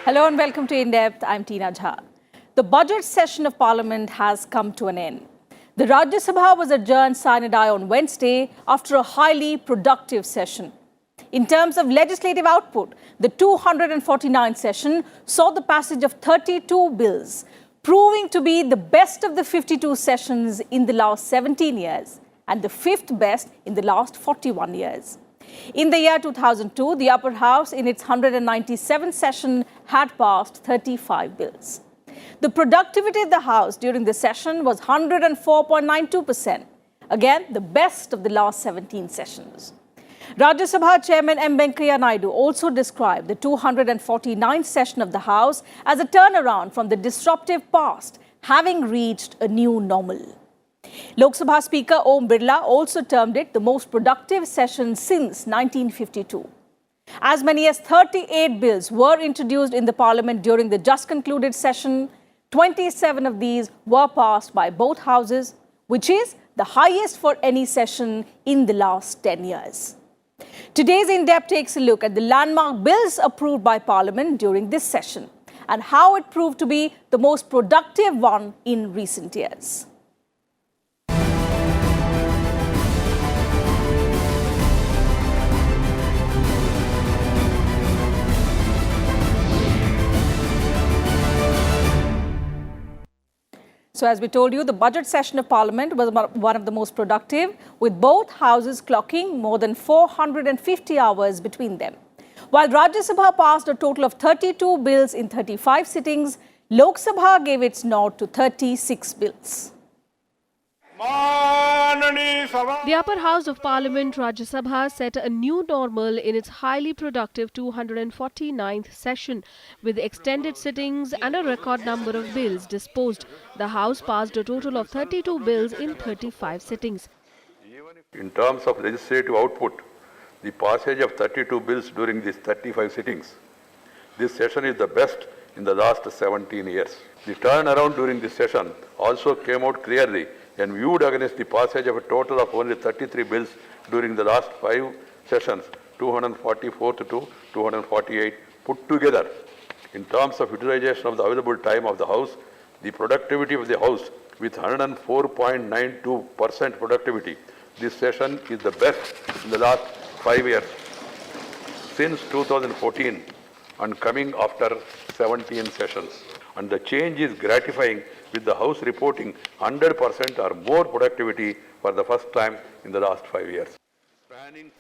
Hello and welcome to In Depth. I'm Tina Jha. The budget session of Parliament has come to an end. The Rajya Sabha was adjourned sine die on Wednesday after a highly productive session. In terms of legislative output, the 249th session saw the passage of 32 bills, proving to be the best of the 52 sessions in the last 17 years and the fifth best in the last 41 years. In the year 2002, the upper house in its 197th session had passed 35 bills. The productivity of the house during the session was 104.92%, again the best of the last 17 sessions. Rajya Sabha Chairman M. Venkaiah Naidu also described the 249th session of the House as a turnaround from the disruptive past, having reached a new normal. Lok Sabha Speaker Birla also termed it the most productive session since 1952. As many as 38 bills were introduced in the Parliament during the just concluded session. 27 of these were passed by both houses, which is the highest for any session in the last 10 years. Today's In Depth takes a look at the landmark bills approved by Parliament during this session and how it proved to be the most productive one in recent years. So as we told you, the budget session of Parliament was one of the most productive, with both houses clocking more than 450 hours between them. While Rajya Sabha passed a total of 32 bills in 35 sittings, Lok Sabha gave its nod to 36 bills. The upper house of Parliament, Rajya Sabha, set a new normal in its highly productive 249th session. With extended sittings and a record number of bills disposed, the House passed a total of 32 bills in 35 sittings. In terms of legislative output, the passage of 32 bills during these 35 sittings, this session is the best in the last 17 years. The turnaround during this session also came out clearly and viewed against the passage of a total of only 33 bills during the last 5 sessions, 244 to 248 put together. In terms of utilization of the available time of the House, the productivity of the House with 104.92% productivity, this session is the best in the last 5 years. Since 2014 and coming after 17 sessions. And the change is gratifying, with the House reporting 100% or more productivity for the first time in the last 5 years.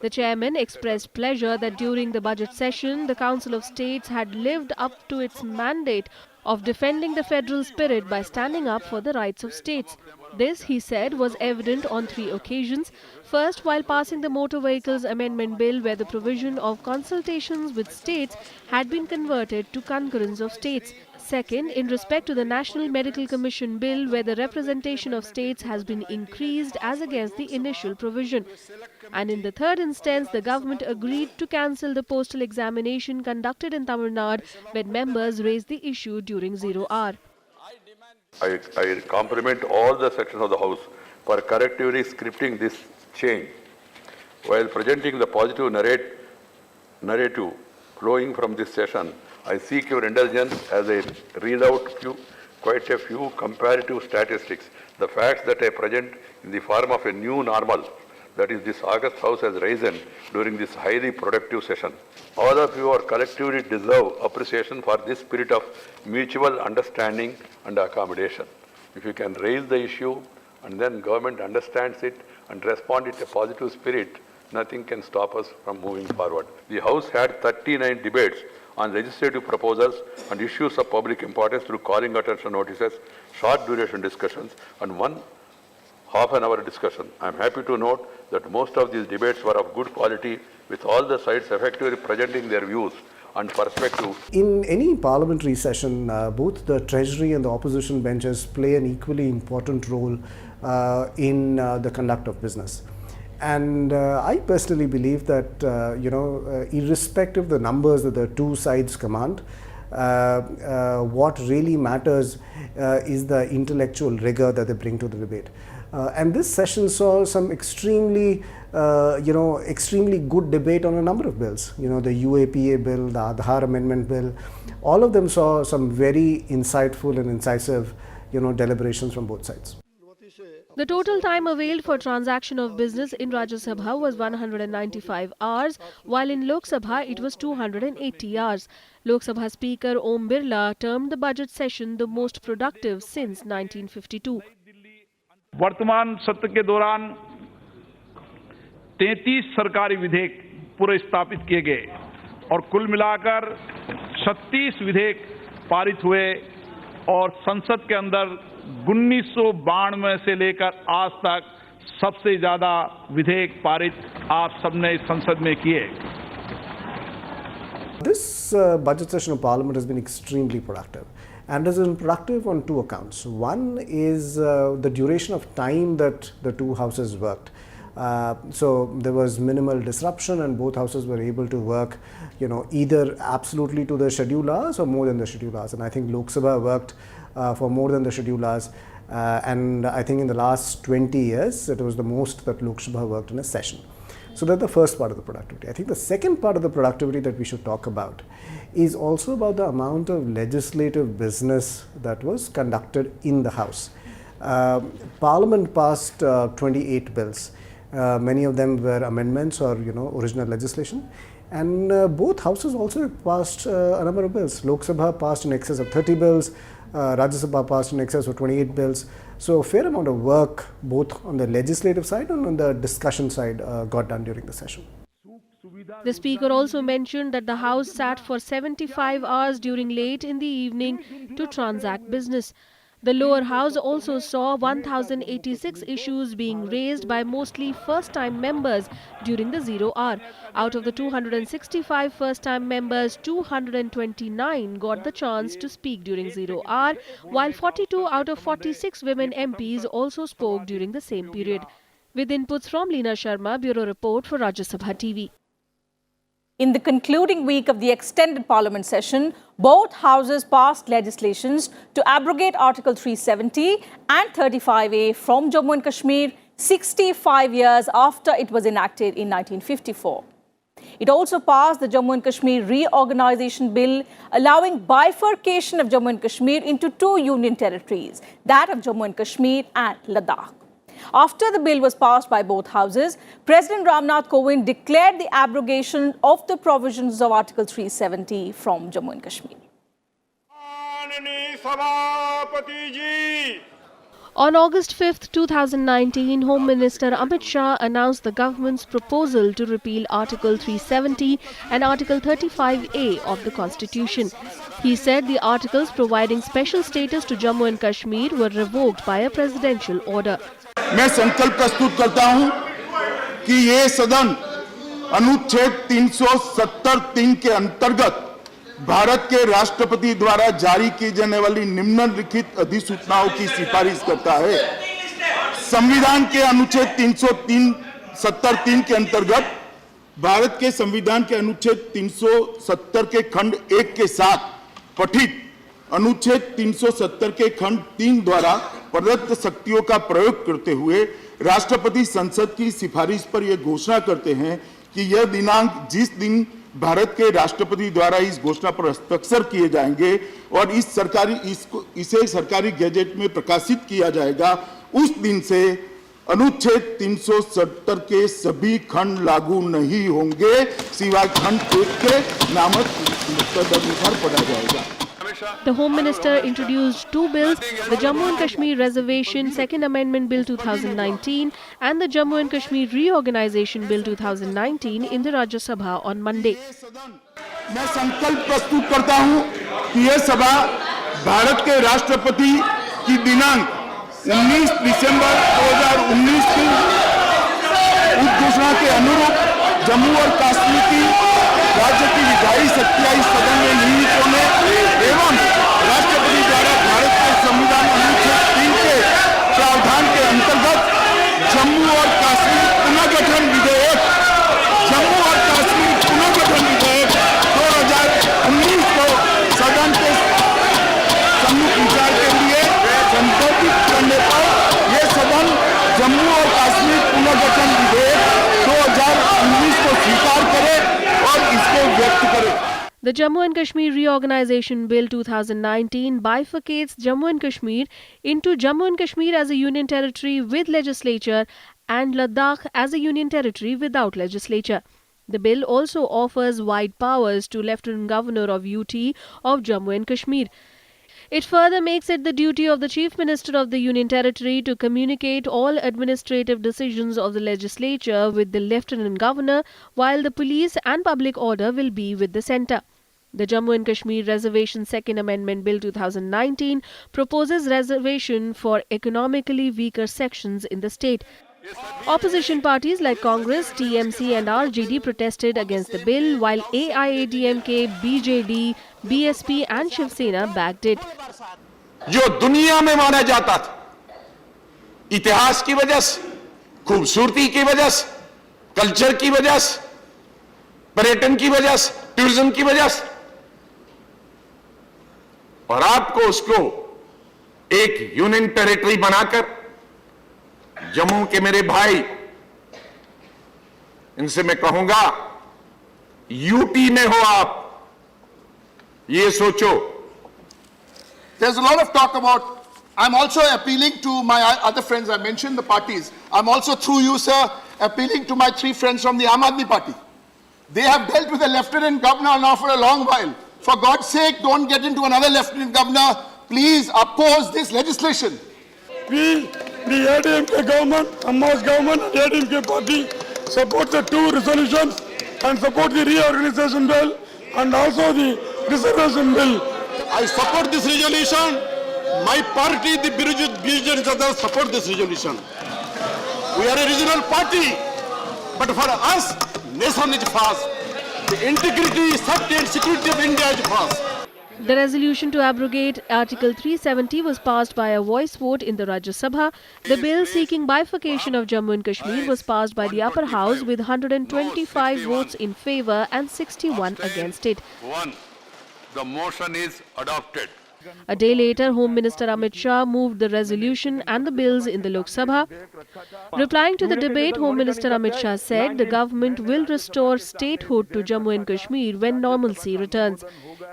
The chairman expressed pleasure that during the budget session, the Council of States had lived up to its mandate of defending the federal spirit by standing up for the rights of states. This, he said, was evident on 3 occasions. First, while passing the Motor Vehicles Amendment Bill, where the provision of consultations with states had been converted to concurrence of states. Second, in respect to the National Medical Commission Bill, where the representation of states has been increased as against the initial provision. And in the third instance, the government agreed to cancel the postal examination conducted in Tamil Nadu when members raised the issue during 0 hour. I compliment all the sections of the House for correctively scripting this change, while presenting the positive narrative flowing from this session. I seek your indulgence as I read out quite a few comparative statistics. The facts that I present in the form of a new normal, that is, this August House has risen during this highly productive session. All of you are collectively deserve appreciation for this spirit of mutual understanding and accommodation. If you can raise the issue and then government understands it and respond in a positive spirit, nothing can stop us from moving forward. The House had 39 debates on legislative proposals and issues of public importance through calling attention notices, short duration discussions, and 1 half-an-hour discussion. I am happy to note that most of these debates were of good quality, with all the sides effectively presenting their views and perspectives. In any parliamentary session, both the Treasury and the opposition benches play an equally important role in the conduct of business. And I personally believe that, irrespective of the numbers that the two sides command, what really matters is the intellectual rigor that they bring to the debate. And this session saw some extremely extremely good debate on a number of bills. The UAPA bill, the Aadhaar amendment bill, all of them saw some very insightful and incisive, deliberations from both sides. The total time availed for transaction of business in Rajya Sabha was 195 hours, while in Lok Sabha it was 280 hours. Lok Sabha Speaker Om Birla termed the budget session the most productive since 1952. वर्तमान सत्र के दौरान 33 सरकारी विधेयक पूरे स्थापित किए गए और कुल मिलाकर 36 विधेयक पारित हुए और संसद के अंदर 1992 से लेकर आज तक सबसे ज्यादा विधेयक पारित आप सबने संसद में किए. This budget session of Parliament has been extremely productive, and has been productive on two accounts. One is the duration of time that the two houses worked. So there was minimal disruption, and both houses were able to work, either absolutely to the scheduled hours or more than the scheduled hours. And I think Lok Sabha worked for more than the scheduled hours, and I think in the last 20 years it was the most that Lok Sabha worked in a session. So that's the first part of the productivity. I think the second part of the productivity that we should talk about is also about the amount of legislative business that was conducted in the House. Parliament passed 28 bills. Many of them were amendments or original legislation, and both houses also passed a number of bills. Lok Sabha passed in excess of 30 bills. Rajya Sabha passed in excess of 28 bills. So a fair amount of work both on the legislative side and on the discussion side got done during the session. The Speaker also mentioned that the House sat for 75 hours during late in the evening to transact business. The lower house also saw 1,086 issues being raised by mostly first-time members during the 0 hour. Out of the 265 first-time members, 229 got the chance to speak during 0 hour, while 42 out of 46 women MPs also spoke during the same period. With inputs from Leena Sharma, Bureau Report for Rajya Sabha TV. In the concluding week of the extended Parliament session, both houses passed legislations to abrogate Article 370 and 35A from Jammu and Kashmir 65 years after it was enacted in 1954. It also passed the Jammu and Kashmir Reorganisation Bill, allowing bifurcation of Jammu and Kashmir into two union territories, that of Jammu and Kashmir and Ladakh. After the bill was passed by both houses, President Ramnath Kovind declared the abrogation of the provisions of Article 370 from Jammu and Kashmir. On August 5, 2019, Home Minister Amit Shah announced the government's proposal to repeal Article 370 and Article 35A of the Constitution. He said the articles providing special status to Jammu and Kashmir were revoked by a presidential order. मैं संकल्प प्रस्तुत करता हूं कि ये सदन अनुच्छेद 370(3) के अंतर्गत भारत के राष्ट्रपति द्वारा जारी की जाने वाली निम्नलिखित अधिसूचनाओं की सिफारिश करता है. संविधान के अनुच्छेद 370(3) के अंतर्गत भारत के संविधान के अनुच्छेद 370 के खंड 1 के साथ पठित अनुच्छेद 370 के खंड 3 द्वारा प्रदत्त शक्तियों का प्रयोग करते हुए राष्ट्रपति संसद की सिफारिश पर यह घोषणा करते हैं कि यह दिनांक जिस दिन भारत के राष्ट्रपति द्वारा इस घोषणा पर हस्ताक्षर किए जाएंगे और इसे सरकारी गैजेट में प्रकाशित किया जाएगा, उस दिन से अनुच्छेद 370 के सभी खंड लागू नहीं होंगे, सिवाय खंड 1 के नामक तदनुसार पढ़ा जाएगा. The Home Minister introduced two bills, the Jammu and Kashmir Reservation Second Amendment Bill 2019 and the Jammu and Kashmir Reorganisation Bill 2019 in the Rajya Sabha on Monday. मैं संकल्प प्रस्तुत करता हूं कि यह सभा भारत के राष्ट्रपति की दिनांक 19 दिसंबर 2019 की उद्घोषणा के अनुरूप जम्मू और कश्मीर की राज्य की विधायी शक्तियां इस सदन में निहित होने एवं राष्ट्रपति द्वारा भारत के संविधान अनुच्छेद 3 के प्रावधान के अंतर्गत जम्मू और कश्मीर पुनर्गठन विधेयक 2019 को सदन के सम्मुख विचार के लिए संबोधित करने पर यह सदन जम्मू और कश्मीर पुनर्गठन विधेयक The Jammu and Kashmir Reorganisation Bill 2019 bifurcates Jammu and Kashmir into Jammu and Kashmir as a union territory with legislature and Ladakh as a union territory without legislature. The bill also offers wide powers to Lieutenant Governor of UT of Jammu and Kashmir. It further makes it the duty of the Chief Minister of the Union Territory to communicate all administrative decisions of the legislature with the Lieutenant Governor, while the police and public order will be with the centre. The Jammu and Kashmir Reservation Second Amendment Bill 2019 proposes reservation for economically weaker sections in the state. Opposition parties like Congress, TMC and RJD protested against the bill, while AIADMK, BJD, BSP and Shiv Sena backed it. जो दुनिया में माना जाता था, इतिहास की वजह से, खूबसूरती की वजह से, कल्चर की वजह से, पर्यटन की वजह से, टूरिज्म की वजह से, और आपको उसको एक यूनियन टेरिटरी बनाकर जम्मू के मेरे भाई, इनसे मैं कहूंगा, यूटी में हो आप, ये सोचो. There's a lot of talk about, I'm also appealing to my other friends, I mentioned the parties. I'm also through you, sir, appealing to my three friends from the Aam Aadmi Party. They have dealt with the Lieutenant Governor now for a long while. For God's sake, don't get into another Lieutenant Governor. Please oppose this legislation. We, the ADMK government, Amma's government and ADMK party support the two resolutions and support the reorganization bill and also the reservation bill. I support this resolution. My party, the Birla others, support this resolution. We are a regional party, but for us, nation is first. The integrity, safety and security of India is first. The resolution to abrogate Article 370 was passed by a voice vote in the Rajya Sabha. The bill seeking bifurcation of Jammu and Kashmir was passed by the upper house with 125 votes in favour and 61 against it. The motion is adopted. A day later, Home Minister Amit Shah moved the resolution and the bills in the Lok Sabha. Replying to the debate, Home Minister Amit Shah said the government will restore statehood to Jammu and Kashmir when normalcy returns.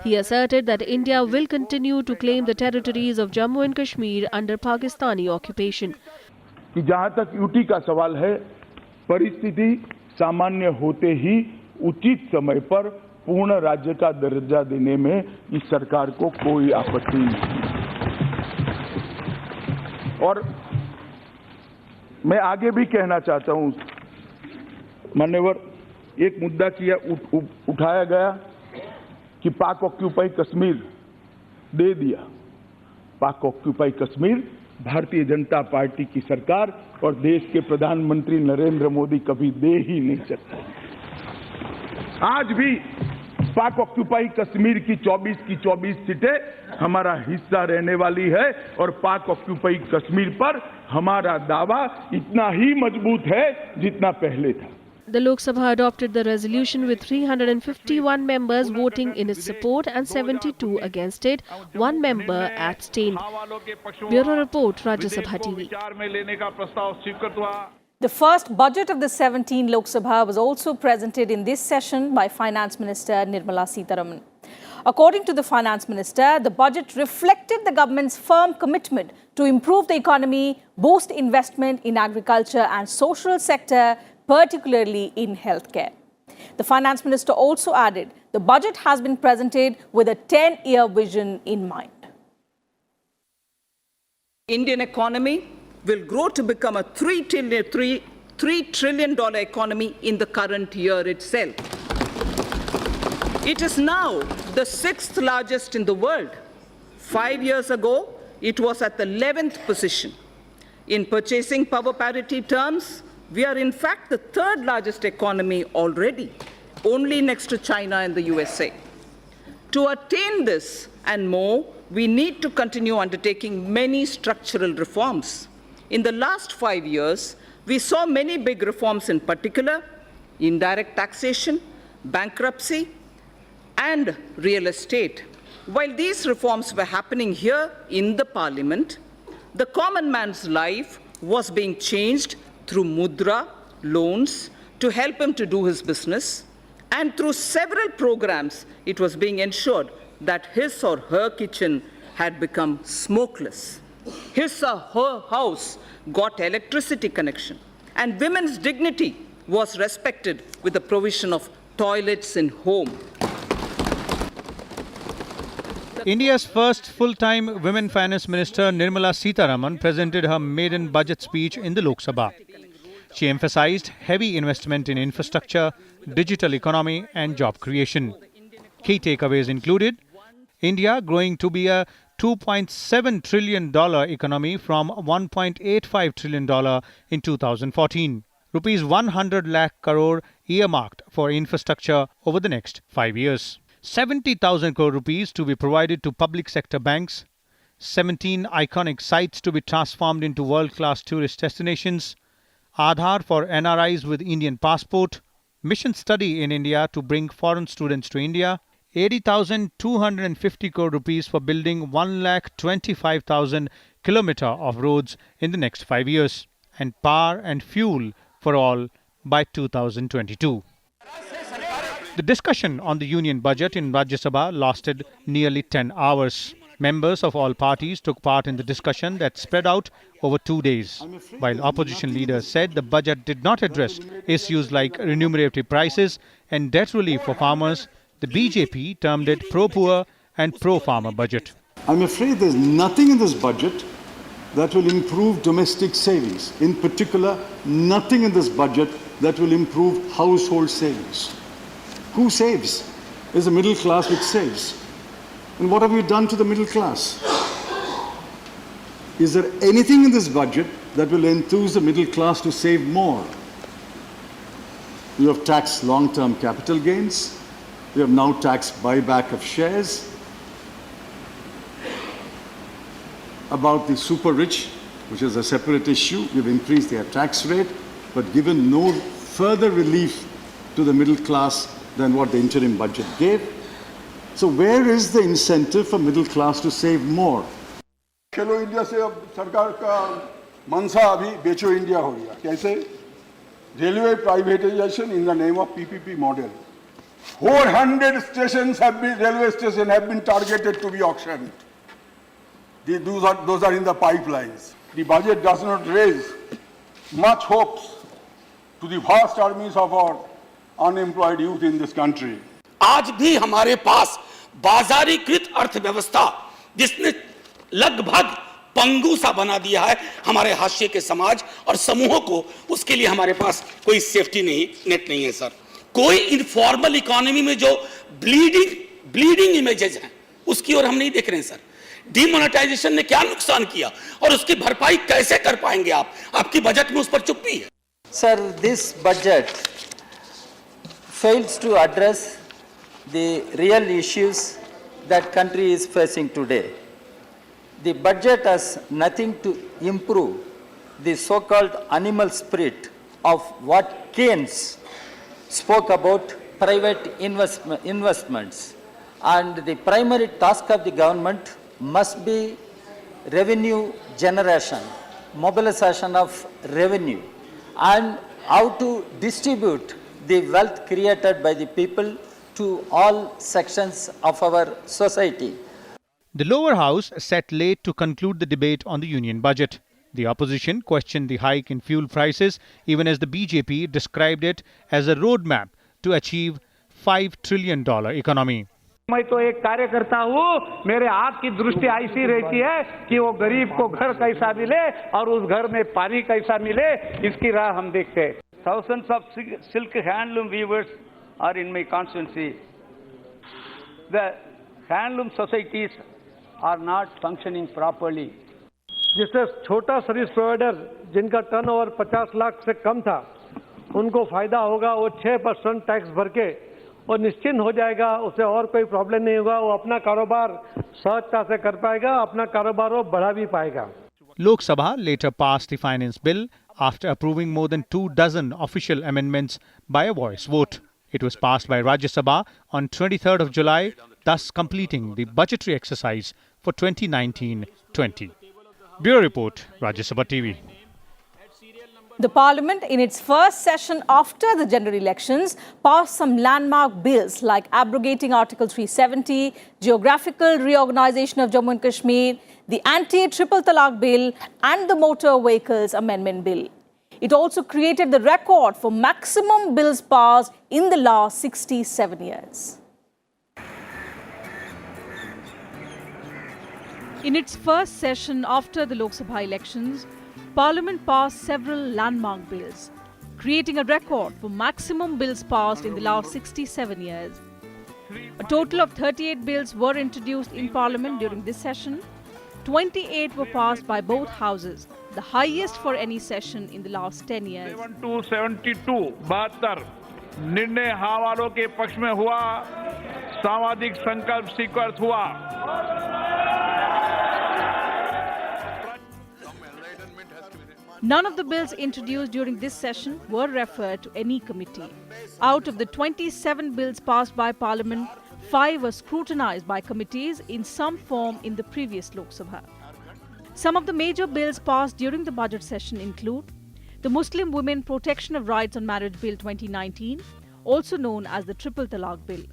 He asserted that India will continue to claim the territories of Jammu and Kashmir under Pakistani occupation. कि जहां तक UT का सवाल है, परिस्थिति सामान्य होते ही उचित समय पर पूर्ण राज्य का दर्जा देने में इस सरकार को कोई आपत्ति नहीं. और मैं आगे भी कहना चाहता हूं, मान्यवर, एक मुद्दा किया उठाया गया कि पाक ऑक्यूपाई कश्मीर दे दिया. पाक ऑक्यूपाई कश्मीर भारतीय जनता पार्टी की सरकार और देश के प्रधानमंत्री नरेंद्र मोदी कभी दे ही नहीं सकते. आज भी पाक ऑक्यूपाई कश्मीर की 24 सीटें हमारा हिस्सा रहने वाली है और पाक ऑक्यूपाई कश्मीर पर हमारा दावा इतना ही मजबूत है जितना पहले था. The Lok Sabha adopted the resolution with 351 members voting in its support and 72 against it. One member abstained. Bureau Report, Rajya Sabha TV. The first budget of the 17th Lok Sabha was also presented in this session by Finance Minister Nirmala Sitharaman. According to the Finance Minister, the budget reflected the government's firm commitment to improve the economy, boost investment in agriculture and social sector, particularly in healthcare. The Finance Minister also added the budget has been presented with a 10-year vision in mind. Indian economy will grow to become a $3 trillion economy in the current year itself. It is now the 6th largest in the world. 5 years ago, it was at the 11th position. In purchasing power parity terms, we are in fact the 3rd largest economy already, only next to China and the USA. To attain this and more, we need to continue undertaking many structural reforms. In the last 5 years, we saw many big reforms, in particular, indirect taxation, bankruptcy, and real estate. While these reforms were happening here in the parliament, the common man's life was being changed through mudra, loans, to help him to do his business, And through several programs, it was being ensured that his or her kitchen had become smokeless. His or her house got electricity connection. And women's dignity was respected with the provision of toilets in home. India's first full-time Women Finance Minister Nirmala Sitharaman presented her maiden budget speech in the Lok Sabha. She emphasized heavy investment in infrastructure, digital economy and job creation. Key takeaways included India growing to be a $2.7 trillion economy from $1.85 trillion in 2014. Rupees 100 lakh crore earmarked for infrastructure over the next 5 years. 70,000 crore rupees to be provided to public sector banks. 17 iconic sites to be transformed into world-class tourist destinations. Aadhaar for NRIs with Indian passport. Mission study in India to bring foreign students to India. 80,250 crore rupees for building 1,25,000 kilometer of roads in the next 5 years. And power and fuel for all by 2022. The discussion on the union budget in Rajya Sabha lasted nearly 10 hours. Members of all parties took part in the discussion that spread out over 2 days. While opposition leaders said the budget did not address issues like remunerative prices and debt relief for farmers, the BJP termed it pro-poor and pro-farmer budget. I'm afraid there's nothing in this budget that will improve domestic savings. In particular, nothing in this budget that will improve household savings. Who saves? It's the middle class which saves. And what have you done to the middle class? Is there anything in this budget that will enthuse the middle class to save more? You have taxed long-term capital gains. You have now taxed buyback of shares. About the super rich, which is a separate issue, you've increased their tax rate, but given no further relief to the middle class than what the interim budget gave. So where is the incentive for middle class to save more? Khelo India से अब सरकार का मनसा अभी बेचो India हो गया. कैसे? Railway privatization in the name of PPP model. 400 railway stations have been targeted to be auctioned. Those are in the pipelines. The budget does not raise much hopes to the vast armies of our unemployed youth in this country. आज भी हमारे पास बाजारीकृत अर्थव्यवस्था जिसने लगभग पंगु सा बना दिया है हमारे हाशिए के समाज और समूहों को, उसके लिए हमारे पास कोई सेफ्टी नेट नहीं है सर. कोई इनफॉर्मल इकोनॉमी में जो ब्लीडिंग इमेजेस हैं उसकी ओर हम नहीं देख रहे हैं सर. डिमोनेटाइजेशन ने क्या नुकसान किया और उसकी भरपाई कैसे कर पाएंगे आप? आपकी बजट में उस पर चुप्पी है. Sir, this budget fails to address the real issues that country is facing today. The budget has nothing to improve the so-called animal spirit of what Keynes spoke about private investments. And the primary task of the government must be revenue generation, mobilization of revenue, and how to distribute the wealth created by the people to all sections of our society. The lower house sat late to conclude the debate on the union budget. The opposition questioned the hike in fuel prices, even as the BJP described it as a roadmap to achieve $5 trillion economy. मैं तो एक कार्यकर्ता हूँ, मेरे हाथ की दृष्टि ऐसी रहती है कि वो गरीब को घर कैसा मिले और उस घर में पानी कैसा मिले, इसकी राह हम देखते हैं. Thousands of silk handloom weavers are in my constituency. The handloom societies are not functioning properly. जिससे छोटा सर्विस प्रोवाइडर जिनका टर्नओवर 50 लाख से कम था, उनको फायदा होगा. वो 6% टैक्स भर के और निश्चिंत हो जाएगा, उसे और कोई प्रॉब्लम नहीं होगा. वो अपना कारोबार सहजता से कर पाएगा, अपना कारोबार वो बढ़ा भी पाएगा. Lok Sabha later passed the finance bill after approving more than 24 official amendments by a voice vote. It was passed by Rajya Sabha on 23rd of July, thus completing the budgetary exercise for 2019-20. Bureau Report, Rajya Sabha TV. The Parliament, in its first session after the general elections, passed some landmark bills like abrogating Article 370, geographical reorganization of Jammu and Kashmir, the anti-triple talaq bill and the Motor Vehicles Amendment Bill. It also created the record for maximum bills passed in the last 67 years. In its first session after the Lok Sabha elections, Parliament passed several landmark bills, creating a record for maximum bills passed in the last 67 years. A total of 38 bills were introduced in Parliament during this session. 28 were passed by both houses, the highest for any session in the last 10 years. 72 निर्णय हाँ वालों के पक्ष में हुआ, सामाजिक संकल्प स्वीकृत हुआ। None of the bills introduced during this session were referred to any committee. Out of the 27 bills passed by Parliament, 5 were scrutinized by committees in some form in the previous Lok Sabha. Some of the major bills passed during the budget session include the Muslim Women Protection of Rights on Marriage Bill 2019, also known as the Triple Talaq Bill.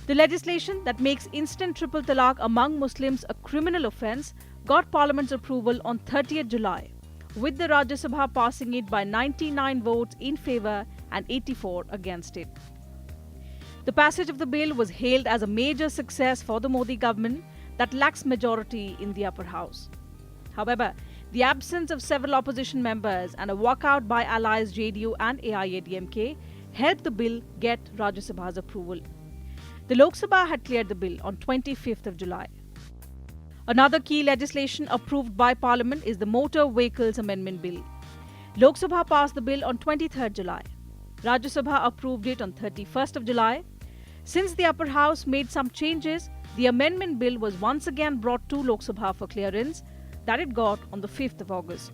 The legislation that makes instant triple talaq among Muslims a criminal offence got Parliament's approval on 30th July, with the Rajya Sabha passing it by 99 votes in favour and 84 against it. The passage of the bill was hailed as a major success for the Modi government that lacks majority in the upper house. However, the absence of several opposition members and a walkout by allies JDU and AIADMK helped the bill get Rajya Sabha's approval. The Lok Sabha had cleared the bill on 25th of July. Another key legislation approved by Parliament is the Motor Vehicles Amendment Bill. Lok Sabha passed the bill on 23rd July. Rajya Sabha approved it on 31st of July. Since the upper house made some changes, the amendment bill was once again brought to Lok Sabha for clearance, that it got on the 5th of August.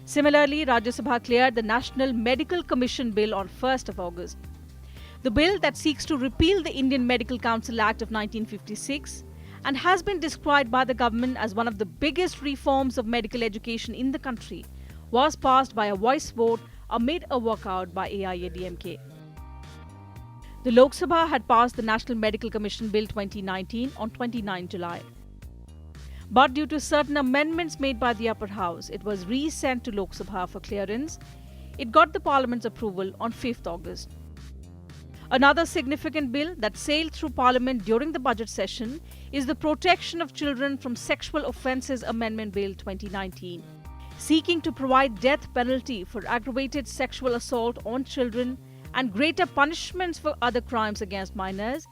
Similarly, Rajya Sabha cleared the National Medical Commission Bill on 1st of August. The bill that seeks to repeal the Indian Medical Council Act of 1956 and has been described by the government as one of the biggest reforms of medical education in the country was passed by a voice vote amid a walkout by AIADMK. The Lok Sabha had passed the National Medical Commission Bill 2019 on 29 July. But due to certain amendments made by the upper house, it was re-sent to Lok Sabha for clearance. It got the Parliament's approval on 5th August. Another significant bill that sailed through Parliament during the budget session is the Protection of Children from Sexual Offences Amendment Bill 2019. Seeking to provide death penalty for aggravated sexual assault on children and greater punishments for other crimes against minors,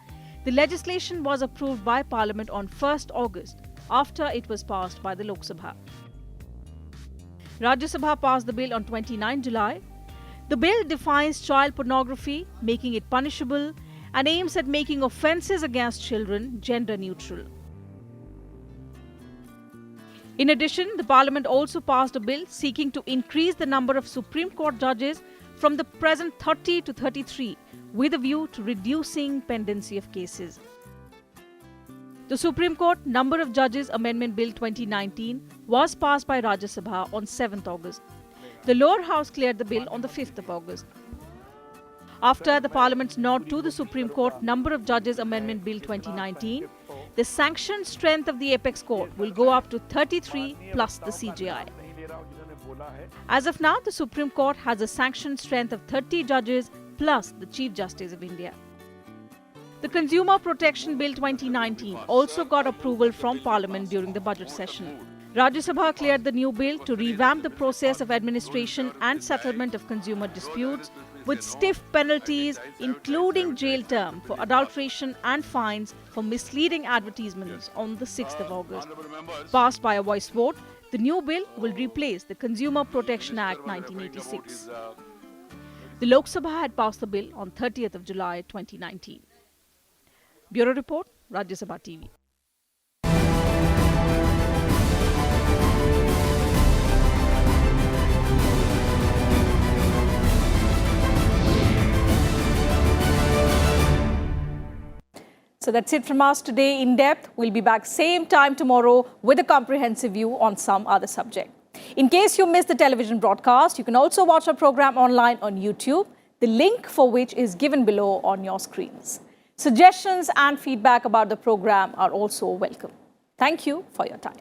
the legislation was approved by Parliament on 1st August after it was passed by the Lok Sabha. Rajya Sabha passed the bill on 29 July. The bill defines child pornography, making it punishable, and aims at making offences against children gender neutral. In addition, the Parliament also passed a bill seeking to increase the number of Supreme Court judges from the present 30 to 33, with a view to reducing pendency of cases. The Supreme Court Number of Judges Amendment Bill 2019 was passed by Rajya Sabha on 7th August. The lower house cleared the bill on the 5th of August. After the Parliament's nod to the Supreme Court Number of Judges Amendment Bill 2019, the sanctioned strength of the apex court will go up to 33 plus the CJI. As of now, the Supreme Court has a sanctioned strength of 30 judges plus the Chief Justice of India. The Consumer Protection Bill 2019 also got approval from Parliament during the budget session. Rajya Sabha cleared the new bill to revamp the process of administration and settlement of consumer disputes with stiff penalties, including jail term for adulteration and fines for misleading advertisements on the 6th of August. Passed by a voice vote, the new bill will replace the Consumer Protection Act 1986. The Lok Sabha had passed the bill on 30th of July 2019. Bureau Report, Rajya Sabha TV. So that's it from us today in depth. We'll be back same time tomorrow with a comprehensive view on some other subject. In case you missed the television broadcast, you can also watch our program online on YouTube, the link for which is given below on your screens. Suggestions and feedback about the program are also welcome. Thank you for your time.